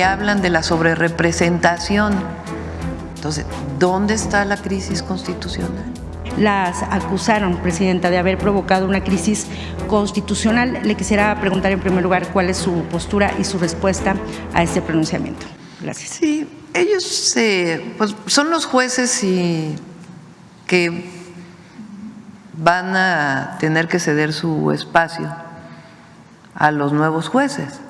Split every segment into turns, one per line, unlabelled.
Hablan de la sobrerepresentación. Entonces, ¿dónde está la crisis constitucional?
Las acusaron, Presidenta, de haber provocado una crisis constitucional. Le quisiera preguntar en primer lugar cuál es su postura y su respuesta a este pronunciamiento. Gracias.
Sí, ellos pues son los jueces que van a tener que ceder su espacio a los nuevos jueces.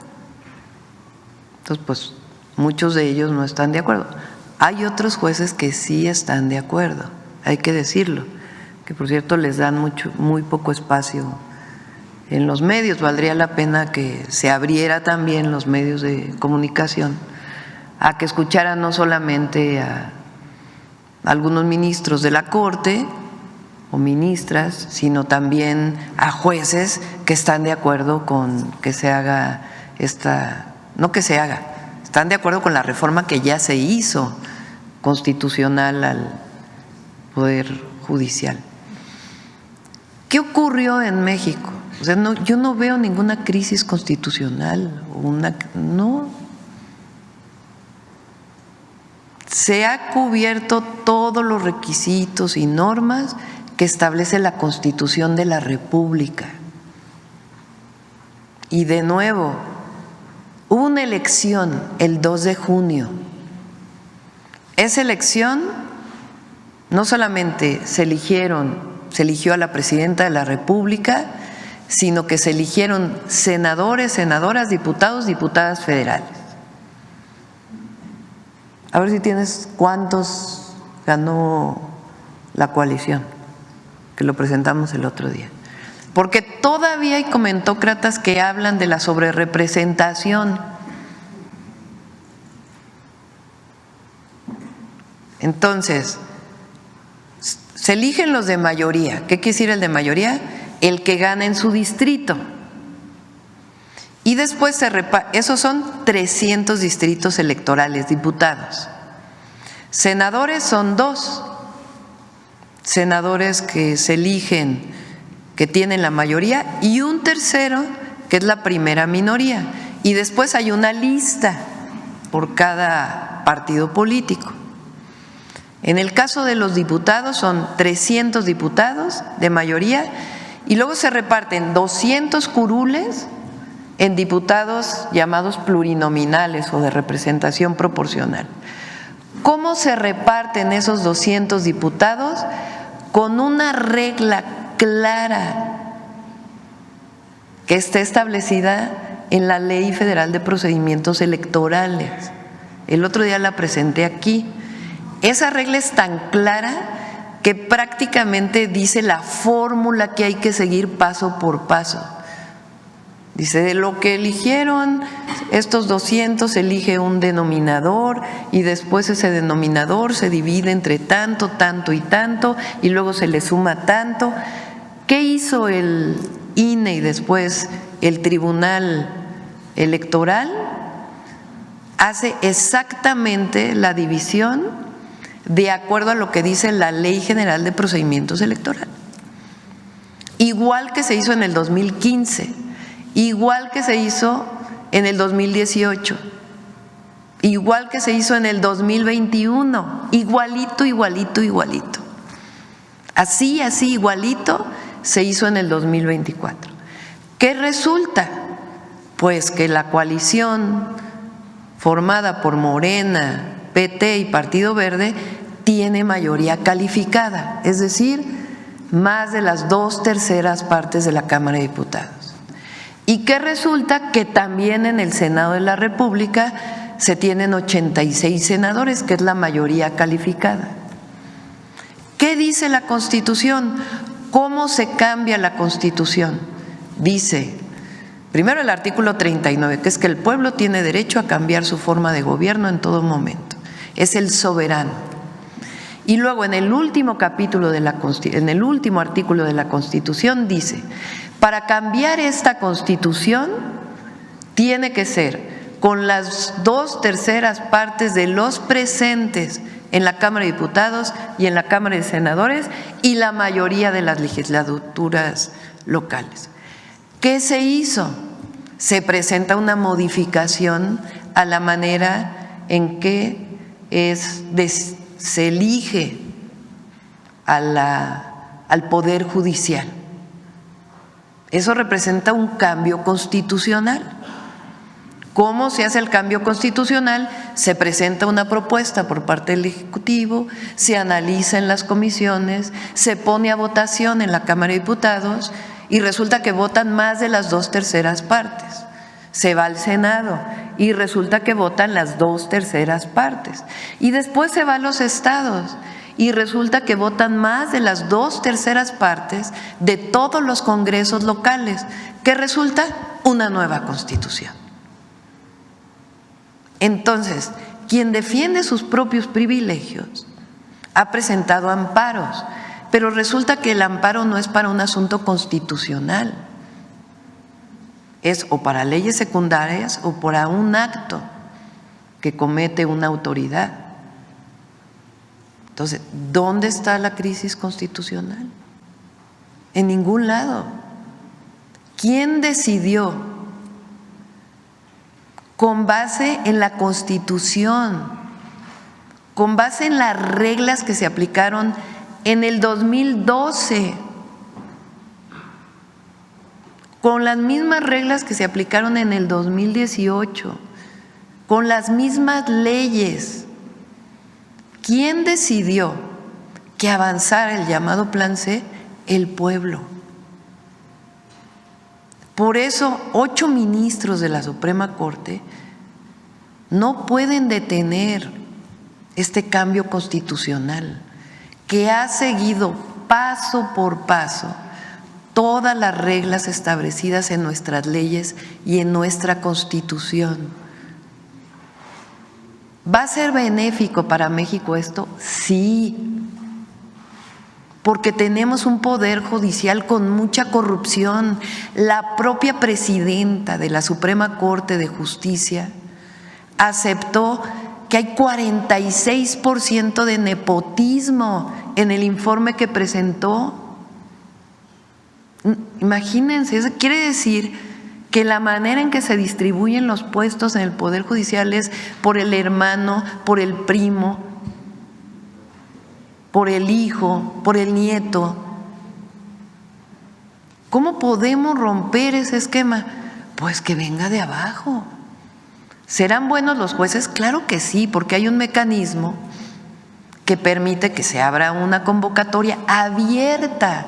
Entonces, pues muchos de ellos no están de acuerdo. Hay otros jueces que sí están de acuerdo, hay que decirlo, que por cierto les dan muy poco espacio en los medios. Valdría la pena que se abriera también los medios de comunicación a que escucharan no solamente a algunos ministros de la Corte o ministras, sino también a jueces que están de acuerdo con que se haga están de acuerdo con la reforma que ya se hizo constitucional al Poder Judicial. ¿Qué ocurrió en México? O sea, yo no veo ninguna crisis constitucional, no. Se ha cubierto todos los requisitos y normas que establece la Constitución de la República. Y de nuevo, hubo una elección el 2 de junio. Esa elección no solamente se eligió a la Presidenta de la República, sino que se eligieron senadores, senadoras, diputados, diputadas federales. A ver si tienes cuántos ganó la coalición, que lo presentamos el otro día. Porque todavía hay comentócratas que hablan de la sobrerepresentación. Entonces, se eligen los de mayoría. ¿Qué quiere decir el de mayoría? El que gana en su distrito. Y después esos son 300 distritos electorales, diputados. Senadores son 2. Senadores que se eligen, que tienen la mayoría, y un tercero que es la primera minoría. Y después hay una lista por cada partido político. En el caso de los diputados son 300 diputados de mayoría y luego se reparten 200 curules en diputados llamados plurinominales o de representación proporcional. ¿Cómo se reparten esos 200 diputados? Con una regla clara que está establecida en la Ley Federal de Procedimientos Electorales. El otro día la presenté aquí. Esa regla es tan clara que prácticamente dice la fórmula que hay que seguir paso por paso. Dice, de lo que eligieron estos 200 se elige un denominador y después ese denominador se divide entre tanto, tanto y tanto y luego se le suma tanto. ¿Qué hizo el INE y después el Tribunal Electoral? Hace exactamente la división de acuerdo a lo que dice la Ley General de Procedimientos Electorales. Igual que se hizo en el 2015, igual que se hizo en el 2018, igual que se hizo en el 2021, igualito, igualito, igualito. Así, igualito se hizo en el 2024. ¿Qué resulta? Pues que la coalición formada por Morena, PT y Partido Verde tiene mayoría calificada, es decir, más de las 2/3 partes de la Cámara de Diputados. ¿Y qué resulta? Que también en el Senado de la República se tienen 86 senadores, que es la mayoría calificada. ¿Qué dice la Constitución? ¿Cómo se cambia la Constitución? Dice, primero el artículo 39, que es que el pueblo tiene derecho a cambiar su forma de gobierno en todo momento. Es el soberano. Y luego en el último capítulo en el último artículo de la Constitución dice, para cambiar esta Constitución tiene que ser con las 2/3 partes de los presentes en la Cámara de Diputados y en la Cámara de Senadores y la mayoría de las legislaturas locales. ¿Qué se hizo? Se presenta una modificación a la manera en que se elige al Poder Judicial. Eso representa un cambio constitucional. ¿Cómo se hace el cambio constitucional? Se presenta una propuesta por parte del Ejecutivo, se analiza en las comisiones, se pone a votación en la Cámara de Diputados y resulta que votan más de las 2/3 partes. Se va al Senado y resulta que votan las 2/3 partes. Y después se va a los estados y resulta que votan más de las 2/3 partes de todos los congresos locales, que resulta una nueva constitución. Entonces, quien defiende sus propios privilegios ha presentado amparos, pero resulta que el amparo no es para un asunto constitucional, es o para leyes secundarias o para un acto que comete una autoridad. Entonces, ¿dónde está la crisis constitucional? En ningún lado. ¿Quién decidió? Con base en la Constitución, con base en las reglas que se aplicaron en el 2012, con las mismas reglas que se aplicaron en el 2018, con las mismas leyes. ¿Quién decidió que avanzara el llamado Plan C? El pueblo. Por eso, 8 ministros de la Suprema Corte no pueden detener este cambio constitucional que ha seguido paso por paso todas las reglas establecidas en nuestras leyes y en nuestra Constitución. ¿Va a ser benéfico para México esto? Sí, porque tenemos un poder judicial con mucha corrupción. La propia presidenta de la Suprema Corte de Justicia aceptó que hay 46% de nepotismo en el informe que presentó. Imagínense, eso quiere decir que la manera en que se distribuyen los puestos en el Poder Judicial es por el hermano, por el primo, por el hijo, por el nieto. ¿Cómo podemos romper ese esquema? Pues que venga de abajo. ¿Serán buenos los jueces? Claro que sí, porque hay un mecanismo que permite que se abra una convocatoria abierta.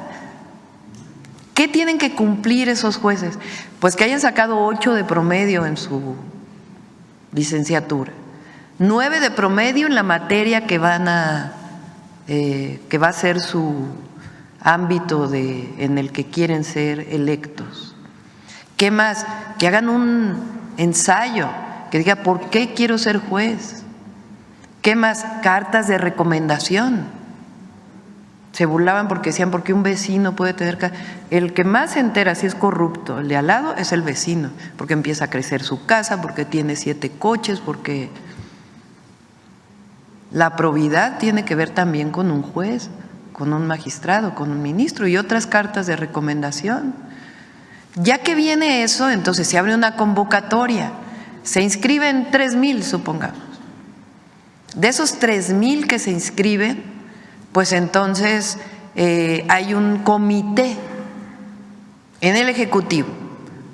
¿Qué tienen que cumplir esos jueces? Pues que hayan sacado 8 de promedio en su licenciatura, 9 de promedio en la materia que va a ser su ámbito en el que quieren ser electos. ¿Qué más? Que hagan un ensayo que diga ¿por qué quiero ser juez? ¿Qué más? Cartas de recomendación. Se burlaban porque decían, ¿por qué un vecino puede tener? El que más se entera si es corrupto, el de al lado, es el vecino, porque empieza a crecer su casa, porque tiene 7 coches, porque la probidad tiene que ver también con un juez, con un magistrado, con un ministro y otras cartas de recomendación. Ya que viene eso, entonces se abre una convocatoria, se inscriben 3,000, supongamos. De esos 3,000 que se inscriben, pues entonces hay un comité en el Ejecutivo,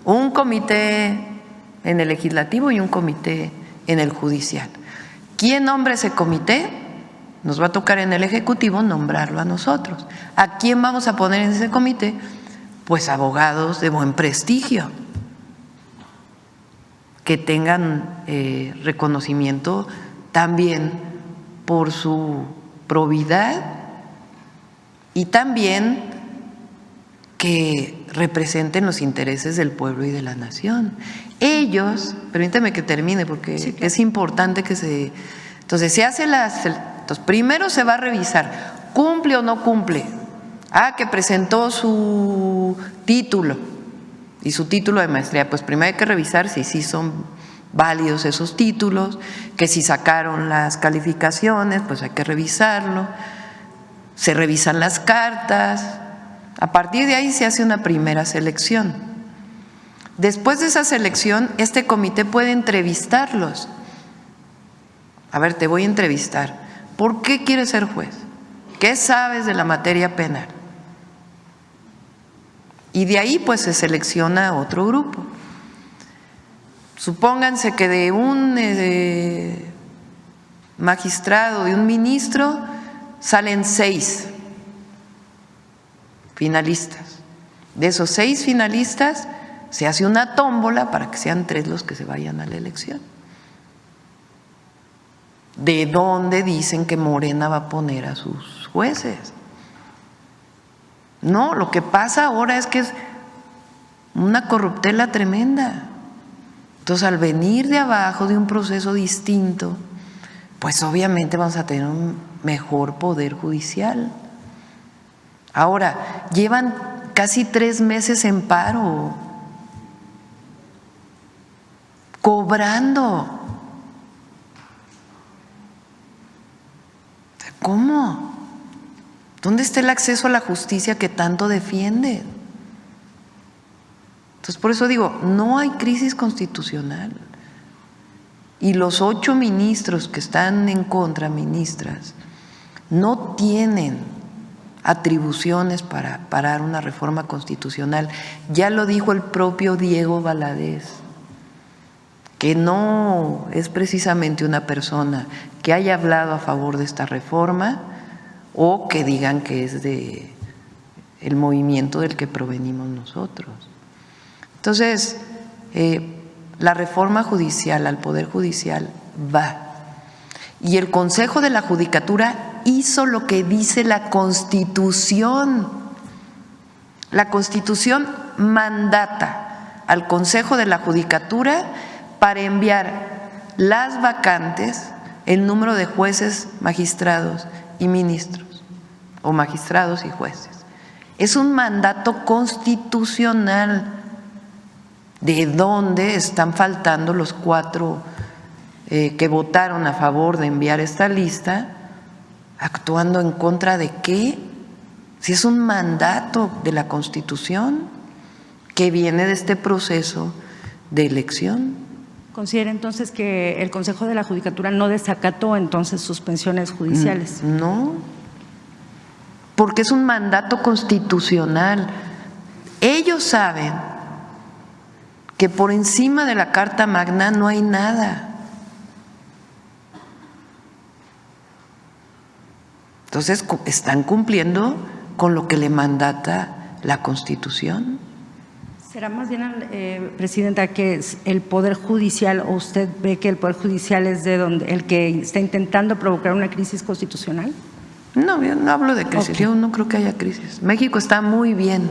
un comité en el Legislativo y un comité en el Judicial. ¿Quién nombra ese comité? Nos va a tocar en el Ejecutivo nombrarlo a nosotros. ¿A quién vamos a poner en ese comité? Pues abogados de buen prestigio, que tengan reconocimiento también por su probidad y también que representen los intereses del pueblo y de la nación. Ellos, permítame que termine porque sí, claro, es importante que se… Entonces se hace entonces primero se va a revisar, ¿cumple o no cumple? Que presentó su título y su título de maestría, pues primero hay que revisar si sí son válidos esos títulos, que si sacaron las calificaciones, pues hay que revisarlo, se revisan las cartas, a partir de ahí se hace una primera selección. Después de esa selección, este comité puede entrevistarlos. A ver, te voy a entrevistar. ¿Por qué quieres ser juez? ¿Qué sabes de la materia penal? Y de ahí pues se selecciona otro grupo. Supónganse que de un magistrado, de un ministro, salen 6 finalistas. De esos 6 finalistas se hace una tómbola para que sean 3 los que se vayan a la elección. ¿De dónde dicen que Morena va a poner a sus jueces? No, lo que pasa ahora es que es una corruptela tremenda. Entonces, al venir de abajo de un proceso distinto, pues obviamente vamos a tener un mejor poder judicial. Ahora, llevan casi 3 meses en paro, cobrando. ¿Cómo? ¿Dónde está el acceso a la justicia que tanto defienden? Entonces, por eso digo, no hay crisis constitucional. Y los 8 ministros que están en contra, ministras, no tienen atribuciones para parar una reforma constitucional. Ya lo dijo el propio Diego Valadez, que no es precisamente una persona que haya hablado a favor de esta reforma o que digan que es de el movimiento del que provenimos nosotros. Entonces, la reforma judicial al Poder Judicial va. Y el Consejo de la Judicatura hizo lo que dice la Constitución. La Constitución mandata al Consejo de la Judicatura para enviar las vacantes, el número de jueces, magistrados y ministros, o magistrados y jueces. Es un mandato constitucional. ¿De dónde están faltando los 4 que votaron a favor de enviar esta lista? ¿Actuando en contra de qué? Si es un mandato de la Constitución que viene de este proceso de elección.
¿Considera entonces que el Consejo de la Judicatura no desacató entonces suspensiones judiciales?
No, porque es un mandato constitucional. Ellos saben que por encima de la Carta Magna no hay nada. Entonces, están cumpliendo con lo que le mandata la Constitución.
¿Será más bien, Presidenta, que es el Poder Judicial, o usted ve que el Poder Judicial es de donde el que está intentando provocar una crisis constitucional?
No, yo no hablo de crisis,
Okay.
Yo no creo que haya crisis. México está muy bien,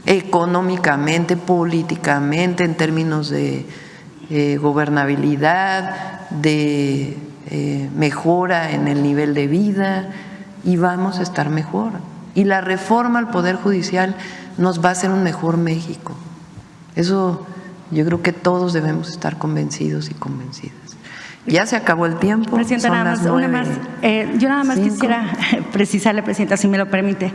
económicamente, políticamente, en términos de gobernabilidad, de mejora en el nivel de vida, y vamos a estar mejor. Y la reforma al Poder Judicial nos va a hacer un mejor México. Eso yo creo que todos debemos estar convencidos y convencidas. Ya se acabó el tiempo.
Presidenta, nada más, una más. Yo nada más
5.
quisiera precisarle, Presidenta, si me lo permite.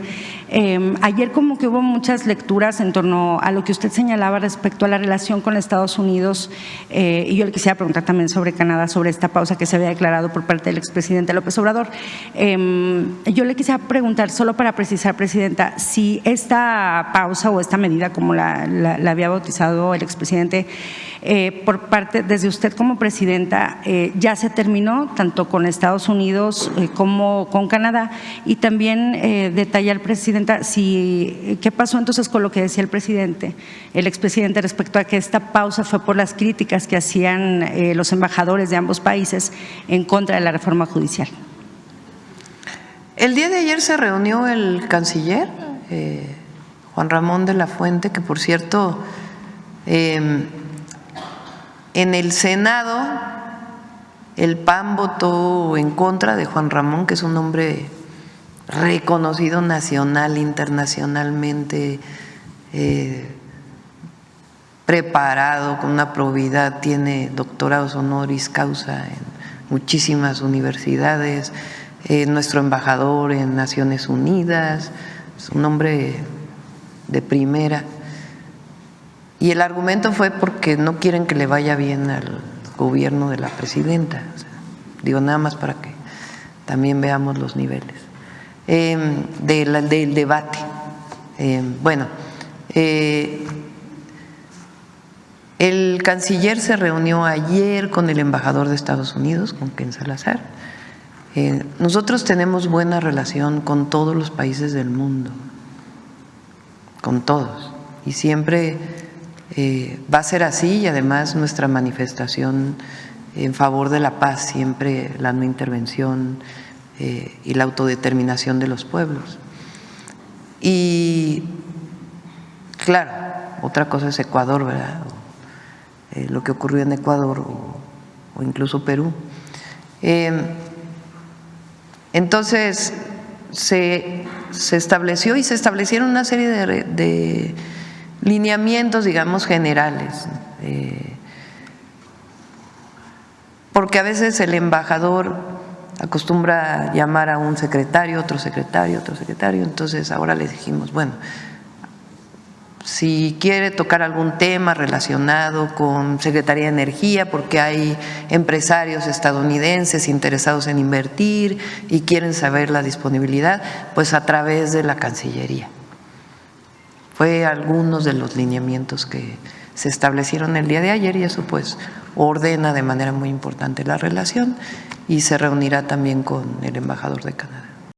Ayer como que hubo muchas lecturas en torno a lo que usted señalaba respecto a la relación con Estados Unidos, y yo le quisiera preguntar también sobre Canadá, sobre esta pausa que se había declarado por parte del expresidente López Obrador. Yo le quisiera preguntar, solo para precisar, Presidenta, si esta pausa o esta medida, como la había bautizado el expresidente, por parte, desde usted como Presidenta, ya se terminó tanto con Estados Unidos como con Canadá, y también detallar, Presidenta, qué pasó entonces con lo que decía el expresidente respecto a que esta pausa fue por las críticas que hacían los embajadores de ambos países en contra de la reforma judicial.
El día de ayer se reunió el canciller Juan Ramón de la Fuente, que por cierto en el Senado el PAN votó en contra de Juan Ramón, que es un hombre reconocido nacional, internacionalmente, preparado, con una probidad, tiene doctorados honoris causa en muchísimas universidades, nuestro embajador en Naciones Unidas, es un hombre de primera. Y el argumento fue porque no quieren que le vaya bien al gobierno de la presidenta. O sea, digo, nada más para que también veamos los niveles del debate. El canciller se reunió ayer con el embajador de Estados Unidos, con Ken Salazar. Nosotros tenemos buena relación con todos los países del mundo, con todos, y siempre va a ser así, y además nuestra manifestación en favor de la paz, siempre la no intervención y la autodeterminación de los pueblos. Y claro, otra cosa es Ecuador, ¿verdad? Lo que ocurrió en Ecuador o incluso Perú. Entonces se estableció y se establecieron una serie de lineamientos, digamos, generales, porque a veces el embajador acostumbra llamar a un secretario, otro secretario, entonces ahora le dijimos, bueno, si quiere tocar algún tema relacionado con Secretaría de Energía, porque hay empresarios estadounidenses interesados en invertir y quieren saber la disponibilidad, pues a través de la Cancillería. Fue algunos de los lineamientos que se establecieron el día de ayer y eso pues ordena de manera muy importante la relación y se reunirá también con el embajador de Canadá.